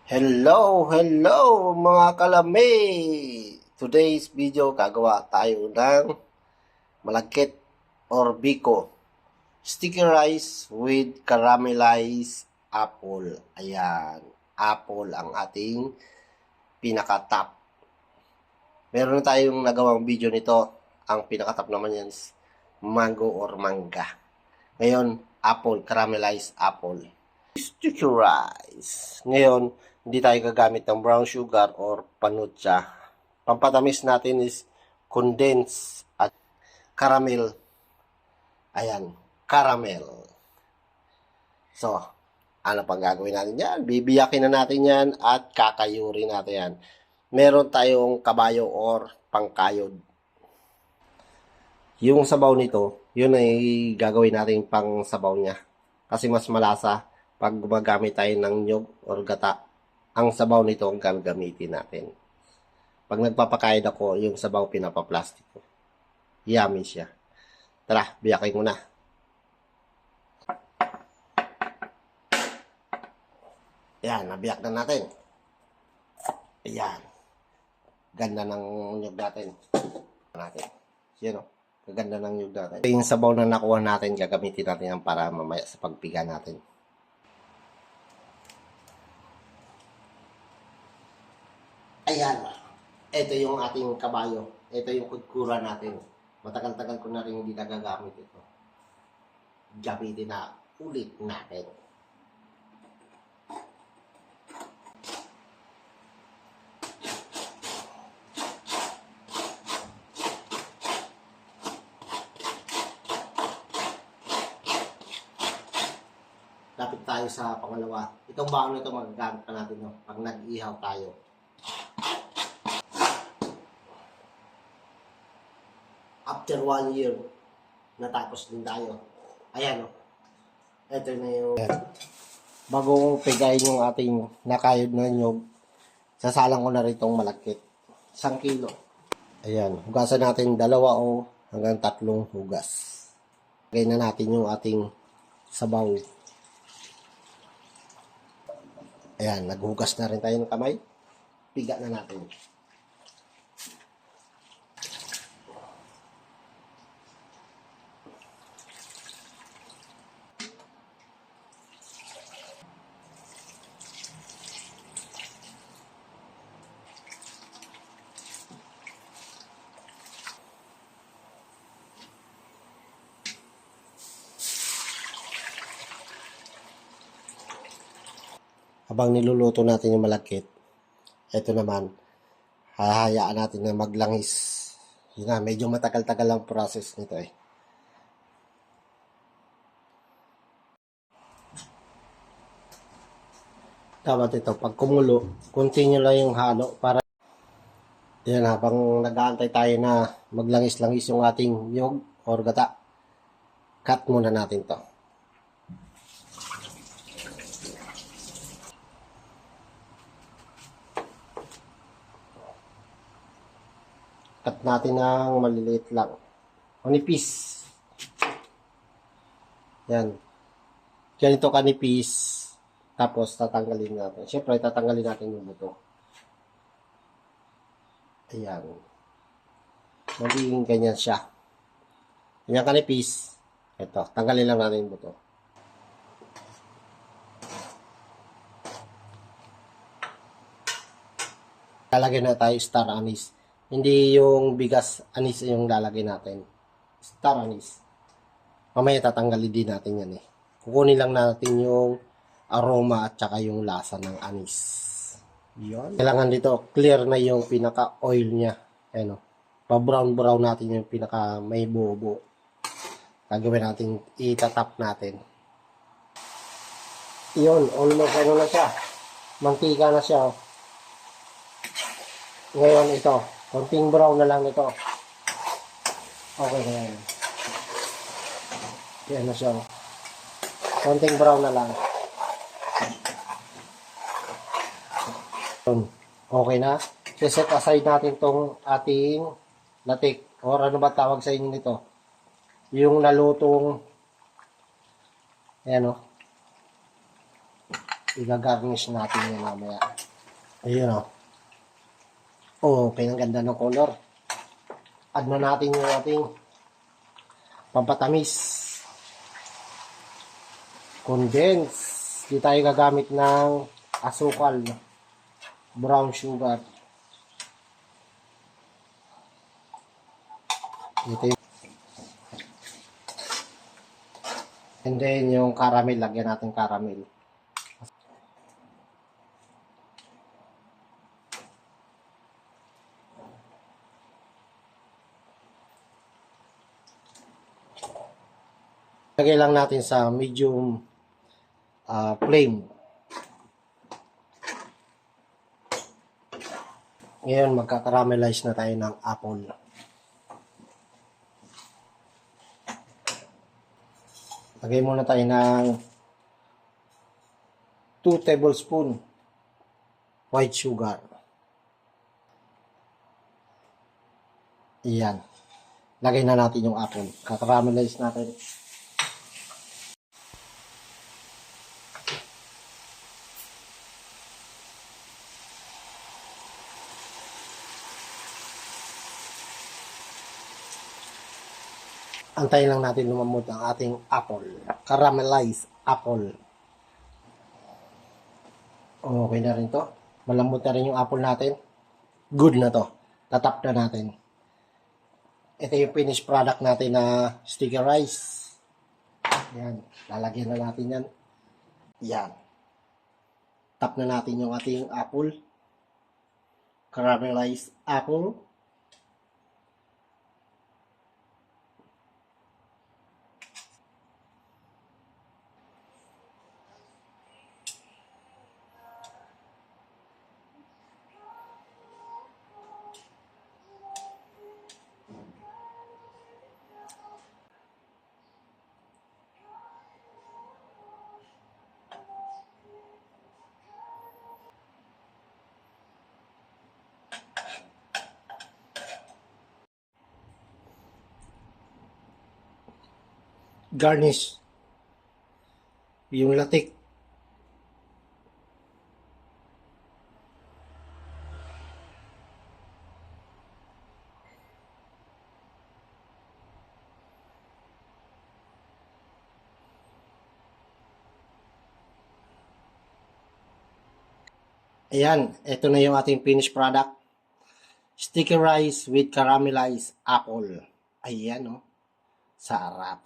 Hello mga kalami! Today's video, gagawa tayo ng malagkit or biko. Sticky rice with caramelized apple. Ayan, apple ang ating pinaka-top. Meron na tayong nagawang video nito. Ang pinaka-top naman yan is mango or mangga. Ngayon, apple, caramelized apple. Sticky rice. Ngayon, hindi tayo gagamit ng brown sugar or panutsa. Pampatamis natin is condensed at caramel. Ayan, caramel. So, ano pang gagawin natin yan? Bibiyakin na natin yan at kakayuri natin yan. Meron tayong kabayo or pangkayod. Yung sabaw nito, yun ay gagawin natin pang sabaw niya. Kasi mas malasa pag gumagamit tayo ng nyog or gata. Ang sabaw nito ang gagamitin natin. Pag nagpapakain ako, yung sabaw pinapaplastic ko. Yummy siya. Tara, biyakin mo na. Ayan, nabiyak na natin. Ayan. Ganda ng nyog natin. Yan o. Ganda ng nyog natin. Yung sabaw na nakuha natin, gagamitin natin yan para mamaya sa pagpiga natin. Ayan. Ito yung ating kabayo. Ito yung kudkura natin. Matagal-tagal ko na rin hindi nagagamit ito. Gamitin na ulit natin. Lapit tayo sa pangalawa. Itong baon na ito magagamit pa natin no, pag nag-ihaw tayo. After 1 year, natapos din tayo. Ayan o. Ito na yung... Bago pigayin yung ating nakayod na nyog, sasalang ko na rin itong malagkit. 1 kilo. Ayan. Hugasan natin 2 o hanggang 3 hugas. Lagay na natin yung ating sabaw. Ayan. Naghugas na rin tayo ng kamay. Piga na natin. Habang niluluto natin yung malagkit, ito naman, hahayaan natin na maglangis. Yun na, medyo matagal-tagal ang process nito eh. Dapat ito, pag kumulo, continue lang yung halo para yan, habang nag-aantay tayo na maglangis-langis yung ating nyog or gata, cut muna natin to. Cut natin ng maliliit lang. Manipis. Yan. Ganito kanipis. Tapos tatanggalin natin. Siyempre, tatanggalin natin yung buto. Ayan. Magiging ganyan siya. Ganyan kanipis. Ito, tanggalin lang natin yung buto. Lalagyan na tayo star anise. Hindi yung bigas anis yung lalagay natin. Star anise. Mamaya tatanggalin din natin yan eh. Kukunin lang natin yung aroma at saka yung lasa ng anis. Yun. Kailangan dito clear na yung pinaka-oil niya. Ayan o. Pa-brown-brown natin yung pinaka may buo-buo. Gagawin natin, itatap natin. Yun, almost ano na siya. Mantika na siya. Ngayon ito. Konting brown na lang nito. Okay na yan. Yan na siya. Konting brown na lang. Okay na. Set aside natin tong ating latik. Or ano ba tawag sa inyo nito? Yung nalutong ayan o. I-garnish natin yan mamaya. Ayun o. Oh, okay, ang ganda ng color. Add na natin yung ating pampatamis. Condense. Di tayo gagamit ng asukal. Brown sugar. Ito yung, and then yung caramel, lagyan natin caramel. Lagay lang natin sa medium flame. Ngayon, magka-caramelize na tayo ng apple. Lagay muna tayo ng 2 tablespoon white sugar. Iyan. Lagay na natin yung apple. Kakaramelize natin. Antayin lang natin lumamot ang ating apple. Caramelized apple. Okay na rin to. Malambot na rin yung apple natin. Good na to. Tatap na natin. Ito yung finished product natin na sticky rice. Yan. Lalagyan na natin yan. Yan. Tap na natin yung ating apple. Caramelized apple. Garnish. Yung latik. Ayan, ito na yung ating finished product. Sticky rice with caramelized apple. Ayan, oh. Sarap.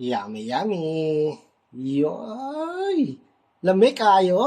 Yummy, yummy. Yoy! Lamig kayo.